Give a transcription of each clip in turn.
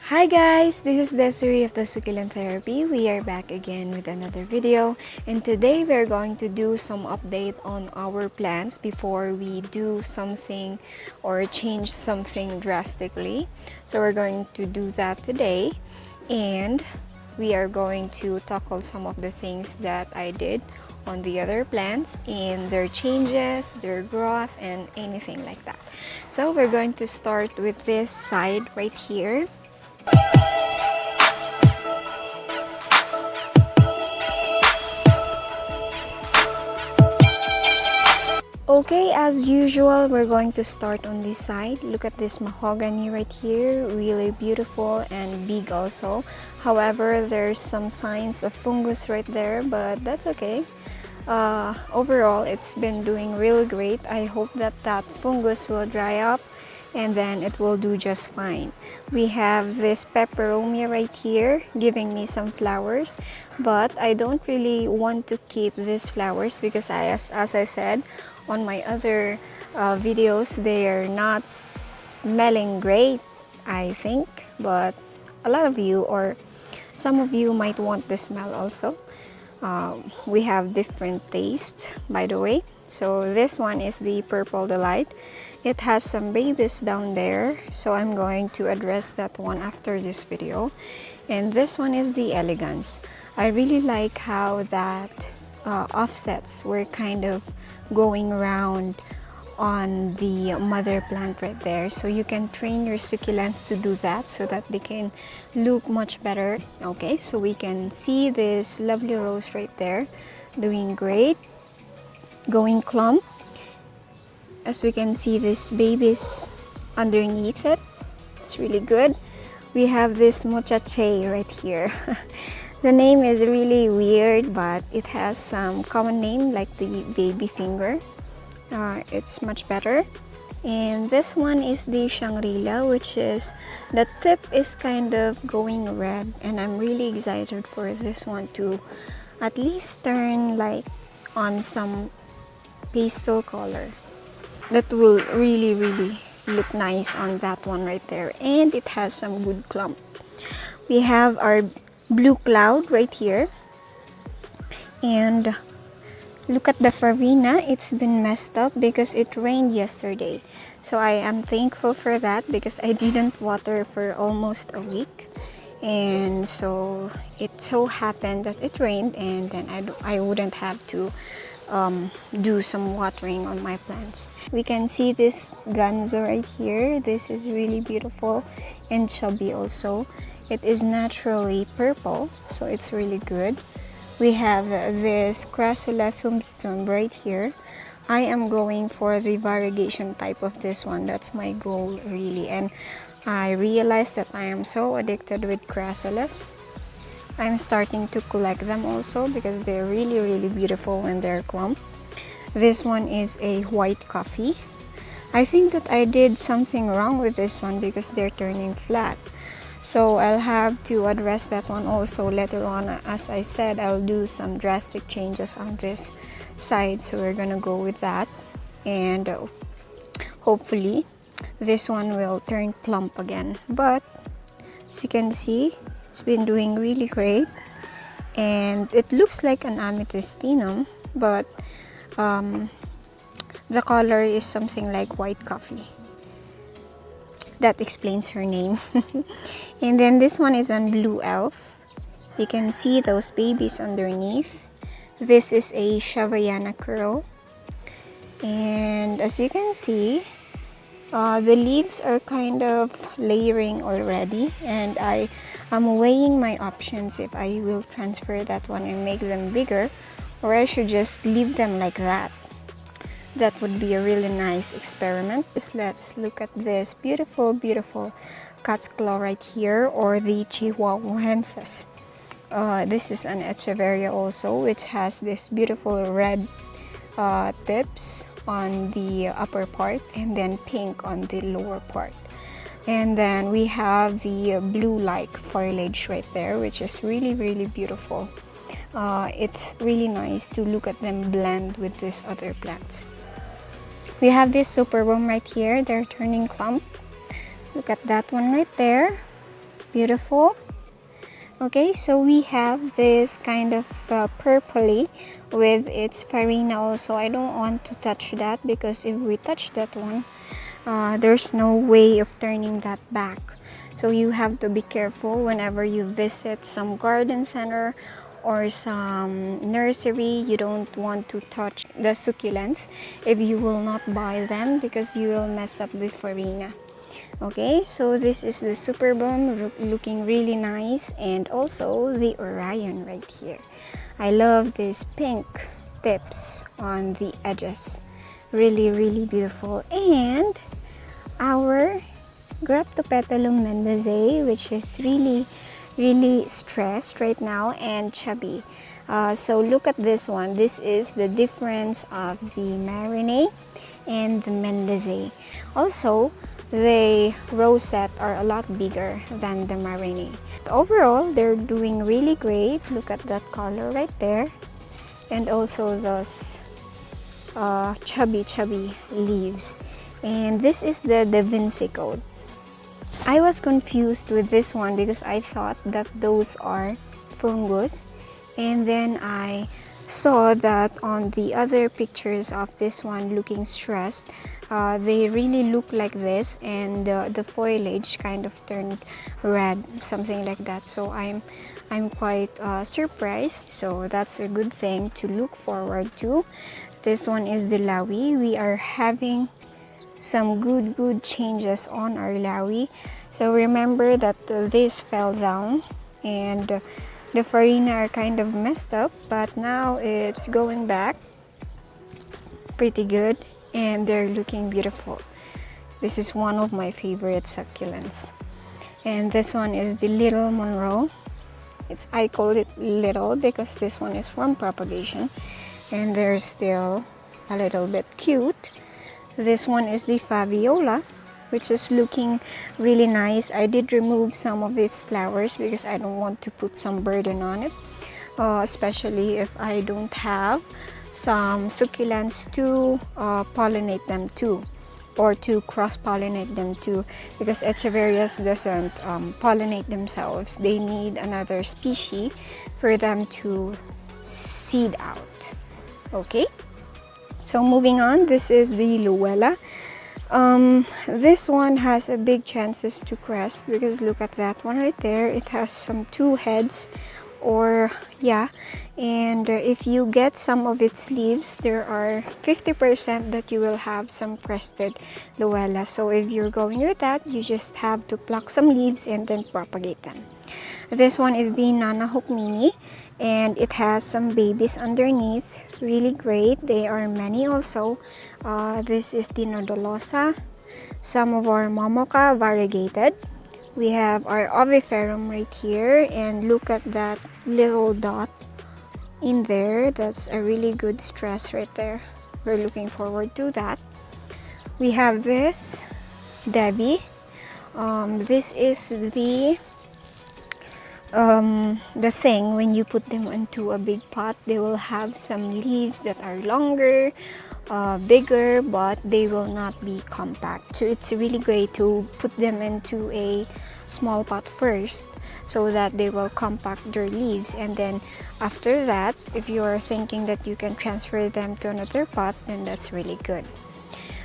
Hi guys, this is Desiree of the Succulent Therapy. We are back again with another video, and today we're going to do some update on our plants before we do something or change something drastically. So we're going to do that today, and we are going to tackle some of the things that I did on the other plants and their changes, their growth, and anything like that. So we're going to start with this side right here. Okay, as usual, we're going to start on this side. Look at this mahogany right here, really beautiful and big also. However, there's some signs of fungus right there, but that's okay. Overall, it's been doing really great. I hope that that fungus will dry up and then it will do just fine. We have this peperomia right here giving me some flowers, but I don't really want to keep these flowers because as I said on my other videos, they are not smelling great, I think, but a lot of you or some of you might want the smell also. We have different tastes, by the way. So this one is the Purple Delight. It has some babies down there, so I'm going to address that one after this video. And this one is the Elegance. I really like how that offsets were kind of going around on the mother plant right there, so you can train your succulents to do that so that they can look much better. Okay, so we can see this lovely rose right there doing great, going clump. As we can see, these babies underneath it, it's really good. We have this muchache right here. The name is really weird, but it has some common name like the baby finger. It's much better. And this one is the Shangri-La, which is the tip is kind of going red, and I'm really excited for this one to at least turn like on some pastel color. That will really look nice on that one right there, and it has some good clump. We have our blue cloud right here, and look at the Farina. It's been messed up because it rained yesterday. So I am thankful for that because I didn't water for almost a week. And so it so happened that it rained, and then I wouldn't have to do some watering on my plants. We can see this Ganzo right here. This is really beautiful and chubby also. It is naturally purple, so it's really good. We have this Crassula Thumbstump right here. I am going for the variegation type of this one. That's my goal really, and I realized that I am so addicted with Crassulas. I'm starting to collect them also because they're really beautiful when they're clump. This one is a white coffee. I think that I did something wrong with this one because they're turning flat. So I'll have to address that one also later on. As I said, I'll do some drastic changes on this side, so we're gonna go with that, and hopefully this one will turn plump again. But as you can see, it's been doing really great, and it looks like an amethystinum, but the color is something like white coffee. That explains her name. And then this one is on Blue Elf. You can see those babies underneath. This is a Shavayana curl, and as you can see, the leaves are kind of layering already, and I am weighing my options if I will transfer that one and make them bigger, or I should just leave them like that. That would be a really nice experiment. Just let's look at this beautiful cat's claw right here, or the Chihuahuensis. This is an Echeveria also, which has this beautiful red tips on the upper part and then pink on the lower part. And then we have the blue-like foliage right there, which is really beautiful. It's really nice to look at them blend with these other plants. We have this super worm right here. They're turning clump. Look at that one right there. beautiful. Okay, so we have this kind of purpley with its farina also. I don't want to touch that because if we touch that one, there's no way of turning that back. So you have to be careful whenever you visit some garden center or some nursery. You don't want to touch the succulents if you will not buy them because you will mess up the farina. Okay, so this is the super boom looking really nice, and also the Orion right here. I love these pink tips on the edges. Really beautiful. And our Graptopetalum mendezae, which is really stressed right now and chubby. So look at this one. This is the difference of the Marinate and the mendezae. Also, the rosette are a lot bigger than the Marinate. Overall, they're doing really great. Look at that color right there. And also those chubby leaves. And this is the Da Vinci Code. I was confused with this one because I thought that those are fungus, and then I saw that on the other pictures of this one looking stressed, they really look like this, and the foliage kind of turned red, something like that. So I'm quite surprised. So that's a good thing to look forward to. This one is the Lawi. We are having some good changes on our Lawi. So remember that this fell down and the farina are kind of messed up, but now it's going back pretty good and they're looking beautiful. This is one of my favorite succulents. And this one is the Little Monroe. I call it little because this one is from Propagation and they're still a little bit cute. This one is the Fabiola, which is looking really nice. I did remove some of its flowers because I don't want to put some burden on it, especially if I don't have some succulents to pollinate them too, or to cross-pollinate them too, because Echeverias doesn't pollinate themselves. They need another species for them to seed out. Okay, so moving on, this is the Luella. This one has a big chances to crest because look at that one right there. It has some two heads, or yeah, and if you get some of its leaves, there are 50% that you will have some crested Luella. So if you're going with that, you just have to pluck some leaves and then propagate them. This one is the Nana Hook Mini, and it has some babies underneath. Really great. They are many also. This is the Nodolosa. Some of our Momoka variegated. We have our Oviferum right here, and look at that little dot in there. That's a really good stress right there. We're looking forward to that. We have this Debbie. This is the thing when you put them into a big pot, they will have some leaves that are longer, bigger, but they will not be compact. So it's really great to put them into a small pot first so that they will compact their leaves, and then after that, if you are thinking that you can transfer them to another pot, then that's really good.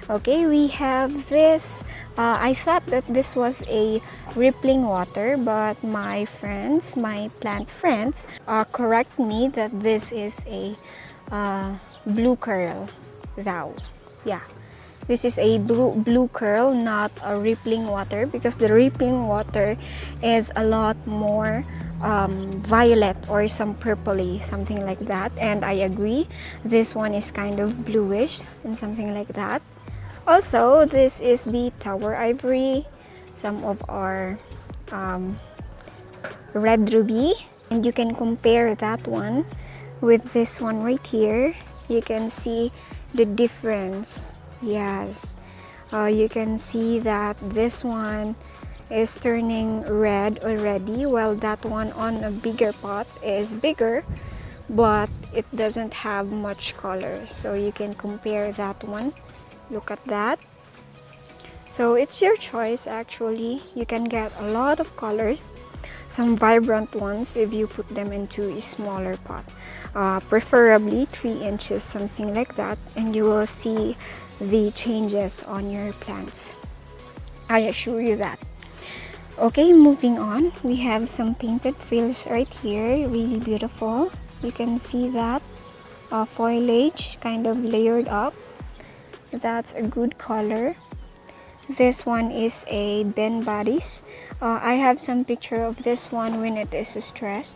Okay, we have this. I thought that this was a rippling water, but my friends, my plant friends, correct me that this is a blue curl. Yeah, this is a blue curl, not a rippling water, because the rippling water is a lot more violet or some purpley, something like that. And I agree, this one is kind of bluish and something like that. Also, this is the Tower Ivory, some of our Red Ruby, and you can compare that one with this one right here. You can see the difference. Yes, you can see that this one is turning red already, while that one on a bigger pot is bigger, but it doesn't have much color. So you can compare that one. Look at that. So it's your choice actually. You can get a lot of colors, some vibrant ones if you put them into a smaller pot. Preferably 3 inches, something like that, and you will see the changes on your plants. I assure you that. Okay, moving on, we have some painted frills right here, really beautiful. You can see that foliage kind of layered up. That's a good color. This one is a Ben bodies. I have some picture of this one when it is stressed,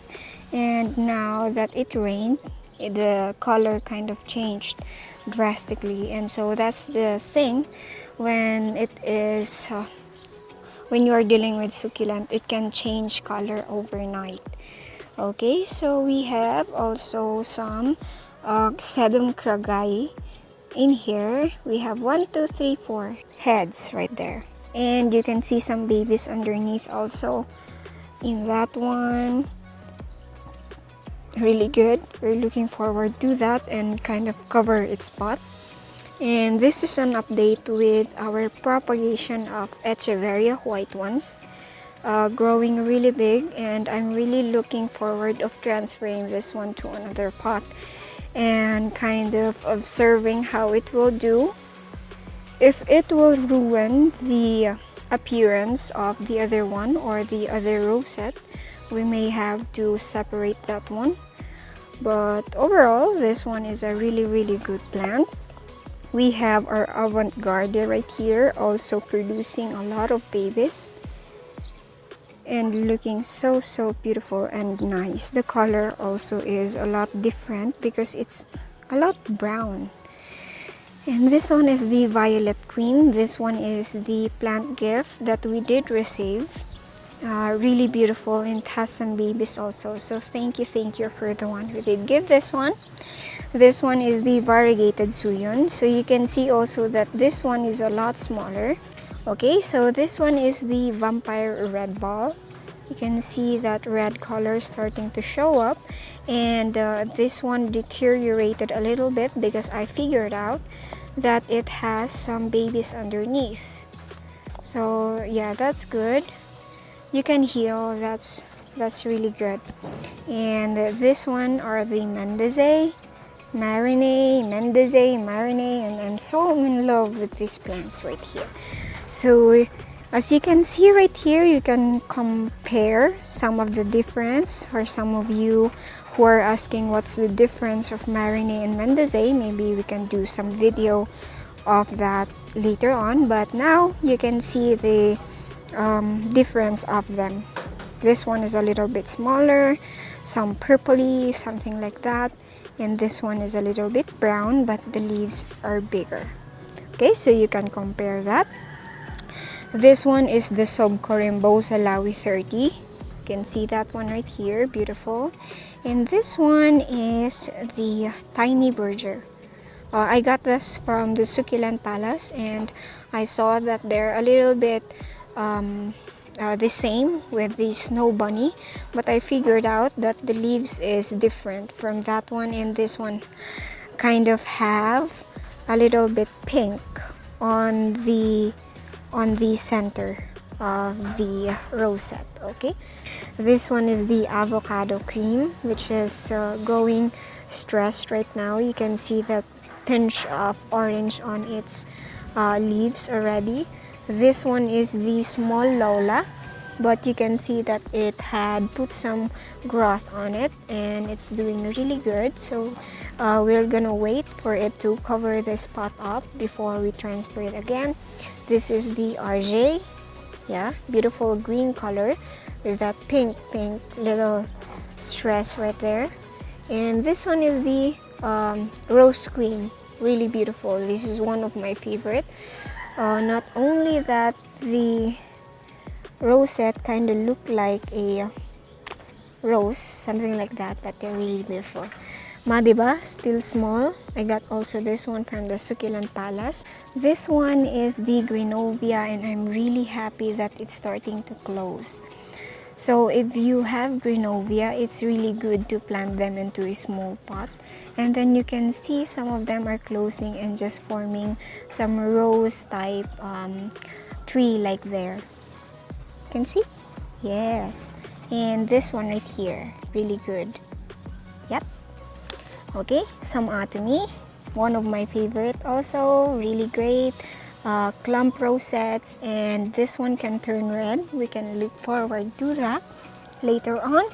and now that it rained, the color kind of changed drastically. And so that's the thing when it is when you are dealing with succulent, it can change color overnight. Okay, so we have also some sedum cragi. In here, we have 1, 2, 3, 4 heads right there. And you can see some babies underneath also in that one. Really good. We're looking forward to that and kind of cover its pot. And this is an update with our propagation of Echeveria white ones. Growing really big, and I'm really looking forward of transferring this one to another pot and kind of observing how it will do. If it will ruin the appearance of the other one or the other rosette, we may have to separate that one. But overall, this one is a really good plant. We have our avant-garde right here, also producing a lot of babies and looking so beautiful and nice. The color also is a lot different because it's a lot brown. And this one is the Violet Queen. This one is the plant gift that we did receive. Really beautiful, and it has some babies also. So thank you for the one who did give this one. This one is the variegated Suyun. So you can see also that this one is a lot smaller. Okay, so this one is the Vampire Red Ball. You can see that red color starting to show up, and this one deteriorated a little bit because I figured out that it has some babies underneath. So yeah, that's good. You can heal. That's really good. And this one are the Mendizae, Marinae, and I'm so in love with these plants right here. So as you can see right here, you can compare some of the difference, or some of you who are asking what's the difference of Marinae and Mendizae. Maybe we can do some video of that later on, but now you can see the difference of them. This one is a little bit smaller, some purpley, something like that, and this one is a little bit brown, but the leaves are bigger. Okay, so you can compare that. This one is the Subcorymbosa Lawi 30. You can see that one right here, beautiful. And this one is the Tiny Berger. I got this from the Succulent Palace, and I saw that they're a little bit the same with the Snow Bunny, but I figured out that the leaves is different from that one, and this one kind of have a little bit pink on the center of the rosette. Okay, this one is the Avocado Cream, which is going stressed right now. You can see that tinge of orange on its leaves already. This one is the Small Lola, but you can see that it had put some growth on it, and it's doing really good. So we're gonna wait for it to cover this pot up before we transfer it again. This is the RJ. Yeah, beautiful green color with that pink little stress right there. And this one is the Rose Queen. Really beautiful. This is one of my favorite. Not only that, the rosette kind of look like a rose, something like that, but they're really beautiful. Madiba, still small. I got also this one from the Succulent Palace. This one is the Greenovia, and I'm really happy that it's starting to close. So if you have Greenovia, it's really good to plant them into a small pot. And then you can see some of them are closing and just forming some rose type tree like there. Can see? Yes. And this one right here, really good. Yep. Okay, some atomy, one of my favorite also, really great. Clump rosettes, and this one can turn red. We can look forward to that later on.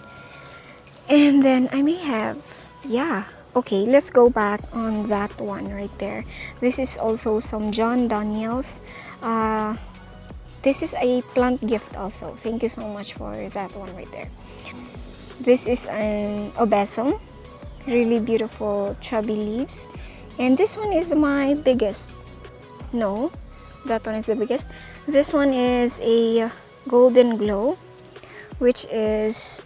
And then I may have, yeah. Okay, let's go back on that one right there. This is also some John Daniels. This is a plant gift also. Thank you so much for that one right there. This is an obesum. Really beautiful chubby leaves. And this one is my biggest. No, that one is the biggest. This one is a golden glow, which is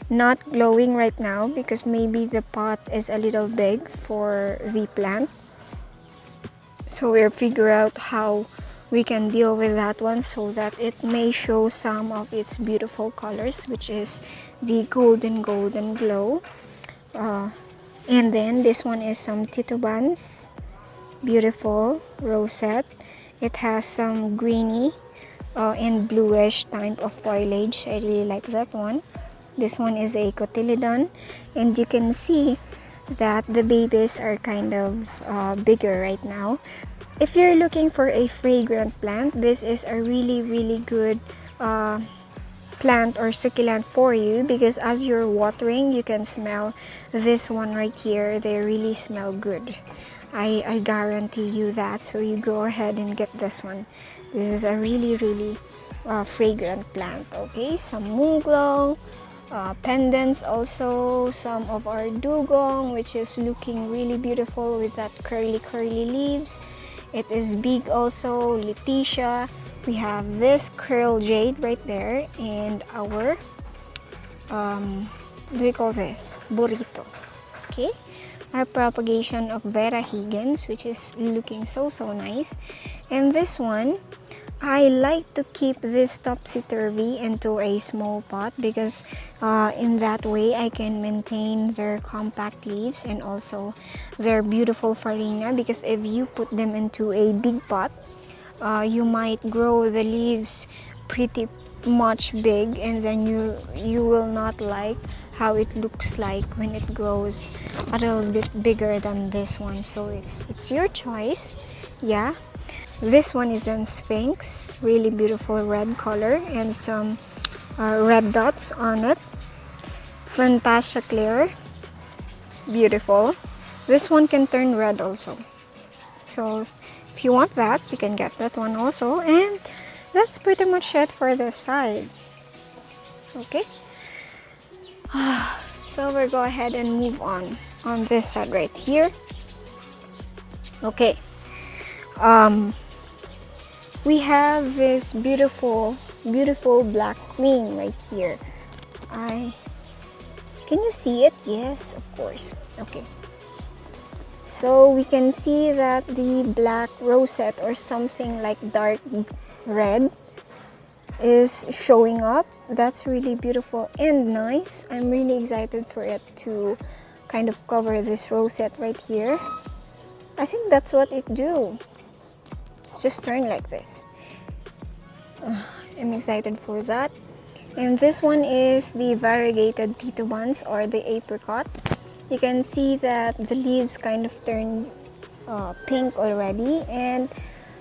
not glowing right now because maybe the pot is a little big for the plant. So we'll figure out how we can deal with that one so that it may show some of its beautiful colors, which is the golden glow. And then this one is some titubans, beautiful rosette. It has some greeny and bluish type of foliage. I really like that one. This one is a cotyledon, and you can see that the babies are kind of bigger right now. If you're looking for a fragrant plant, this is a really good plant or succulent for you, because as you're watering, you can smell this one right here. They really smell good. I guarantee you that. So you go ahead and get this one. This is a really fragrant plant. Okay, some moonglow, pendants also, some of our dugong, which is looking really beautiful with that curly leaves. It is big also, Letitia. We have this curl jade right there, and our what do we call this? Burrito. Okay, our propagation of Vera Higgins, which is looking so nice. And this one, I like to keep this topsy-turvy into a small pot because in that way I can maintain their compact leaves and also their beautiful farina, because if you put them into a big pot, you might grow the leaves pretty much big, and then you will not like how it looks like when it grows a little bit bigger than this one. So it's your choice. Yeah, this one is an sphinx, really beautiful red color and some red dots on it. Fantasia clear, beautiful. This one can turn red also, so if you want that, you can get that one also. And that's pretty much it for this side. Okay, so we'll go ahead and move on this side right here. Okay, we have this beautiful black queen right here. Can you see it? Yes, of course. Okay, so we can see that the black rosette or something like dark red is showing up. That's really beautiful and nice. I'm really excited for it to kind of cover this rosette right here. I think that's what it do. Just turn like this. I'm excited for that. And this one is the variegated titubans or the apricot. You can see that the leaves kind of turn pink already, and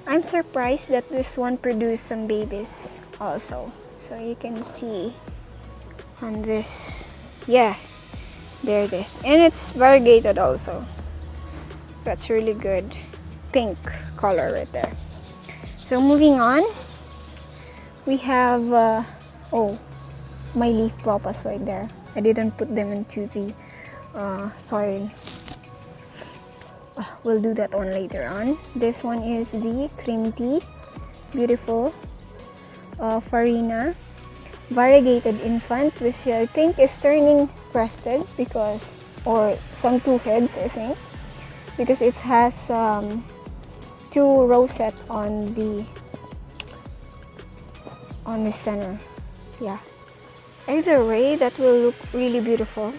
I'm surprised that this one produced some babies also. So you can see on this, yeah, there it is, and it's variegated also. That's really good pink color right there. So moving on, we have oh, my leaf papas right there. I didn't put them into the soil. We'll do that one later on. This one is the cream tea, beautiful farina, variegated infant, which I think is turning crested because, or some two heads I think, because it has two rosette on the center. Yeah, either way, that will look really beautiful.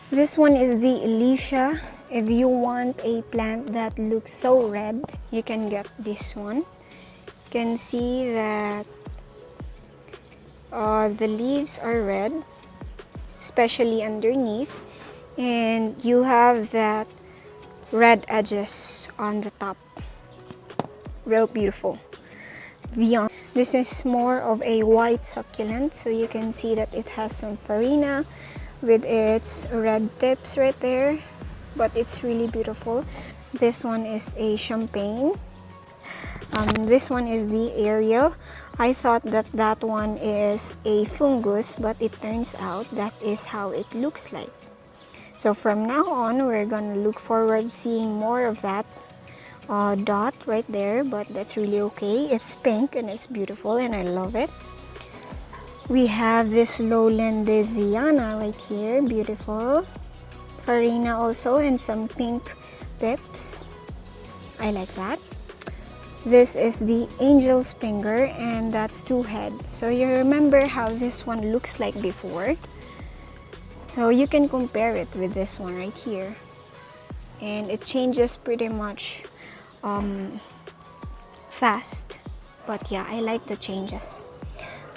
This one is the Alicia. If you want a plant that looks so red, you can get this one. can see that the leaves are red, especially underneath, and you have that red edges on the top. Real beautiful. Beyond, this is more of a white succulent, so you can see that it has some farina with its red tips right there, but it's really beautiful. This one is a champagne. This one is the aerial. I thought that that one is a fungus, but it turns out that is how it looks like. So from now on, we're gonna look forward seeing more of that dot right there, but that's really okay. It's pink and it's beautiful and I love it. We have this Lowlandesiana right here, beautiful. Farina also and some pink tips. I like that. This is the angel's finger and that's two head. So you remember how this one looks like before. So you can compare it with this one right here. And it changes pretty much fast. But yeah, I like the changes.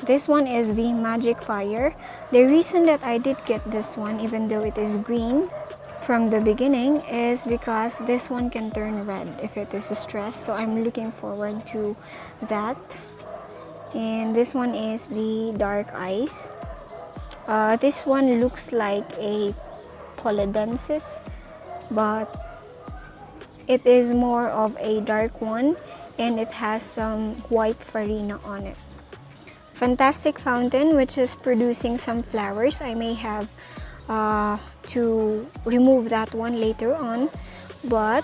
This one is the Magic Fire. The reason that I did get this one, even though it is green from the beginning, is because this one can turn red if it is stressed. So I'm looking forward to that. And this one is the Dark Ice. This one looks like a polydensis, but it is more of a dark one and it has some white farina on it. Fantastic Fountain, which is producing some flowers. I may have to remove that one later on, but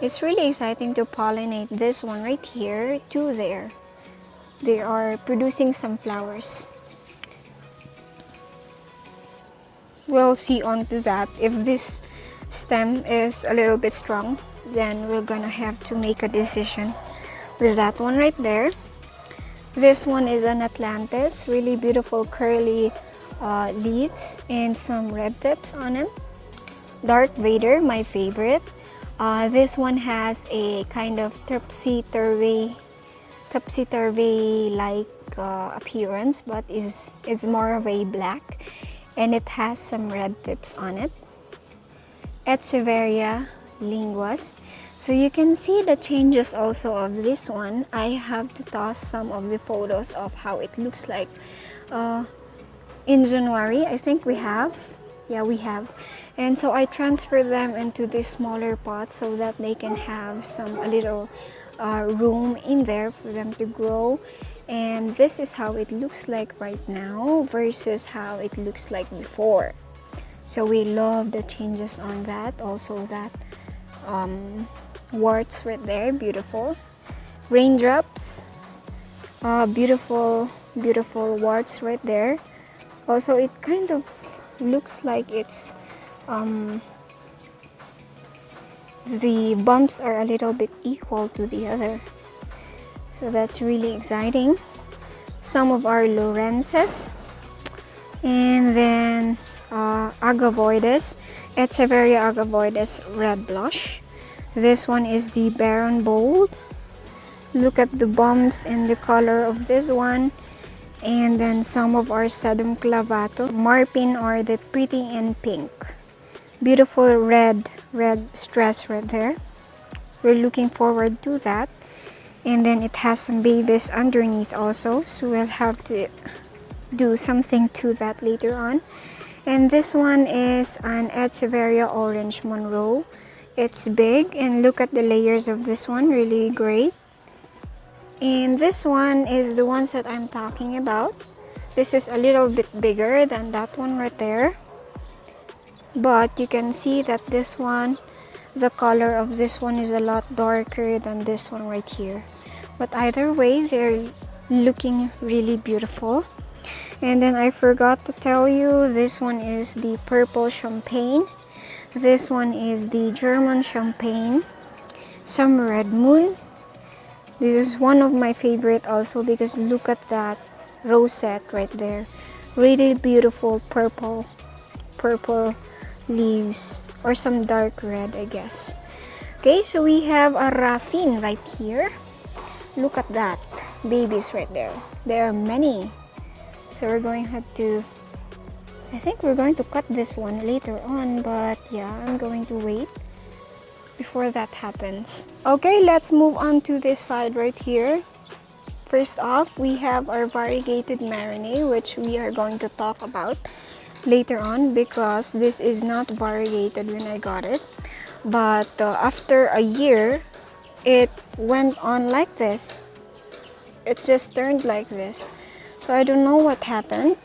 it's really exciting to pollinate this one right here to there. They are producing some flowers. We'll see onto that. If this stem is a little bit strong, then we're gonna have to make a decision with that one right there. This one is an Atlantis, really beautiful curly leaves and some red tips on it. Darth Vader, my favorite. This one has a kind of topsy-turvy like appearance, but it's more of a black and it has some red tips on it. Echeveria linguas. So you can see the changes also of this one. I have to toss some of the photos of how it looks like in January. I think we have. Yeah, we have. And so I transfer them into this smaller pot so that they can have a little room in there for them to grow. And this is how it looks like right now versus how it looks like before. So we love the changes on that. Also that warts right there, beautiful. Raindrops, beautiful warts right there. Also it kind of looks like it's the bumps are a little bit equal to the other. So that's really exciting. Some of our Lawrences. And then Agavoides, Echeveria agavoides red blush. This one is the Baron Bold. Look at the bumps and the color of this one. And then some of our Sedum clavato, Marpin, or the Pretty in Pink. Beautiful red stress right there. We're looking forward to that. And then it has some babies underneath also, so we'll have to do something to that later on. And this one is an Echeveria Orange Monroe. It's big, and look at the layers of this one, really great. And this one is the ones that I'm talking about. This is a little bit bigger than that one right there. But you can see that this one, the color of this one is a lot darker than this one right here. But either way, they're looking really beautiful. And then I forgot to tell you, this one is the Purple Champagne. This one is the German Champagne. Some Red Moon. This is one of my favorite also because look at that rosette right there. Really beautiful purple leaves, or some dark red, I guess. Okay, so we have a Raffine right here. Look at that, babies right there. There are many. So we're going to have to, I think we're going to cut this one later on, but yeah, I'm going to wait before that happens. Okay, let's move on to this side right here. First off, we have our variegated marinade, which we are going to talk about later on because this is not variegated when I got it. But after a year, it went on like this. It just turned like this. So I don't know what happened.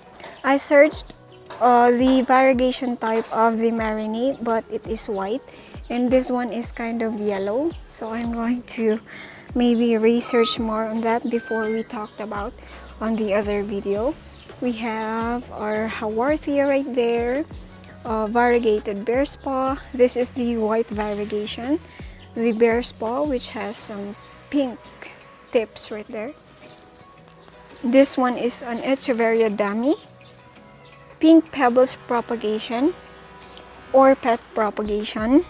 I searched the variegation type of the marinade, but it is white. And this one is kind of yellow. So I'm going to maybe research more on that before we talked about on the other video. We have our Haworthia right there. Variegated bear's paw. This is the white variegation. The bear's paw, which has some pink tips right there. This one is an Echeveria dummy. Pink pebbles propagation or pet propagation.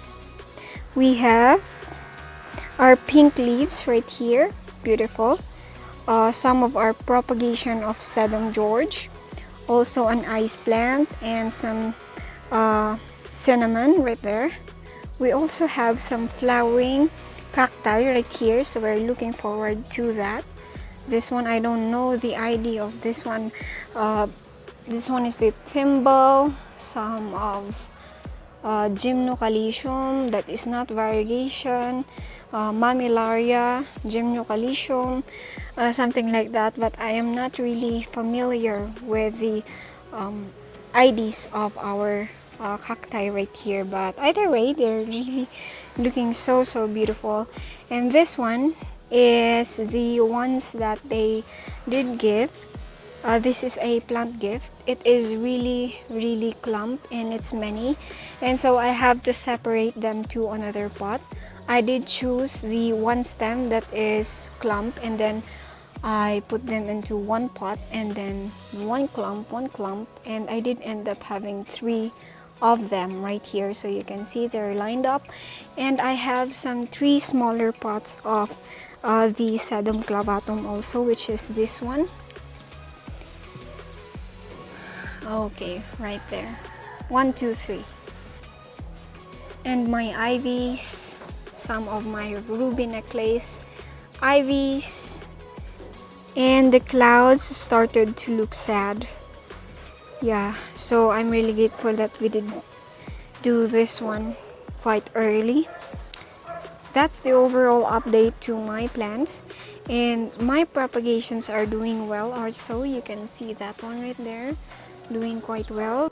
We have our pink leaves right here, beautiful. Some of our propagation of Sedum George, also an ice plant and some cinnamon right there. We also have some flowering cacti right here, so we're looking forward to that. This one, I don't know the ID of this one. This one is the thimble, some of Gymnocalcium, that is not variegation, Mammillaria, Gymnocalcium, something like that, but I am not really familiar with the IDs of our cacti right here, but either way, they're really looking so beautiful. And this one is the ones that they did give. This is a plant gift. It is really clump and it's many, and so I have to separate them to another pot. I did choose the one stem that is clump, and then I put them into one pot, and then one clump, and I did end up having 3 of them right here, so you can see they're lined up. And I have some 3 smaller pots of the Sedum clavatum also, which is this one. Okay, right there. 1, 2, 3. And my ivies, some of my ruby necklace, ivies, and the clouds started to look sad. Yeah, so I'm really grateful that we did do this one quite early. That's the overall update to my plants, and my propagations are doing well also. You can see that one right there, doing quite well.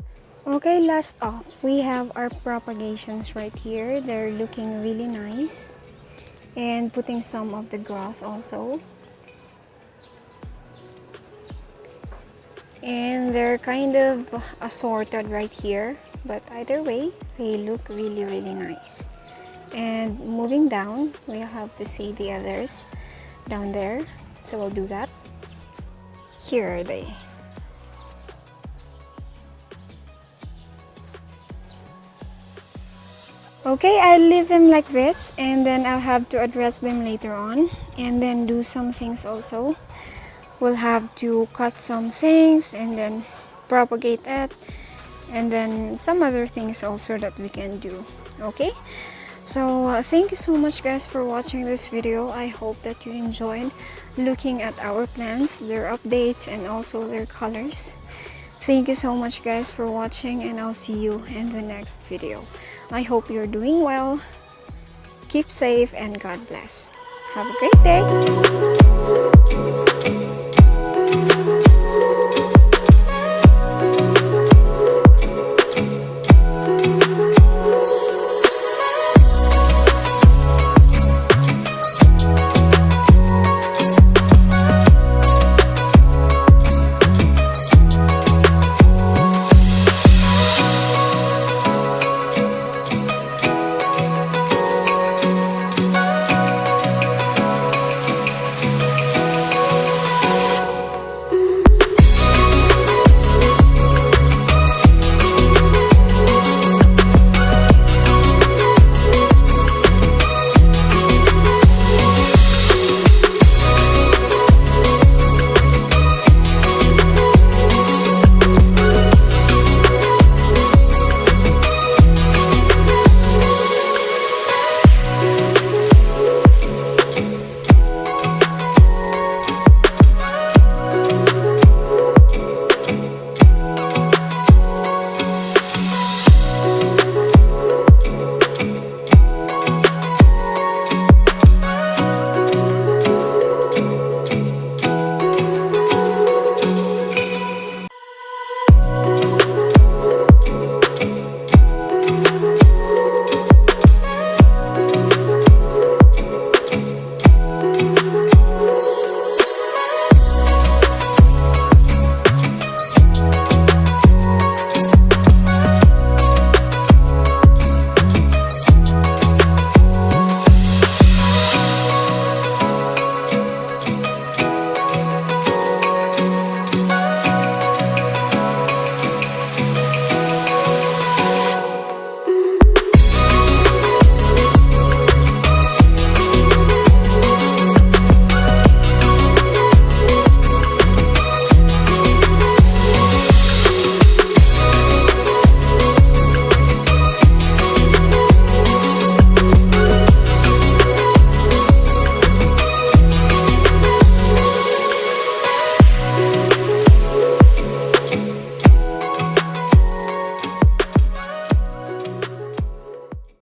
Okay, last off, we have our propagations right here. They're looking really nice, and putting some of the growth also. And they're kind of assorted right here, but either way, they look really nice. And moving down, we have to see the others down there, so we'll do that. Here are they. Okay, I'll leave them like this, and then I'll have to address them later on, and then do some things also. We'll have to cut some things and then propagate it, and then some other things also that we can do. Okay, so thank you so much guys for watching this video. I hope that you enjoyed looking at our plants, their updates, and also their colors. Thank you so much guys for watching, and I'll see you in the next video. I hope you're doing well. Keep safe and God bless. Have a great day.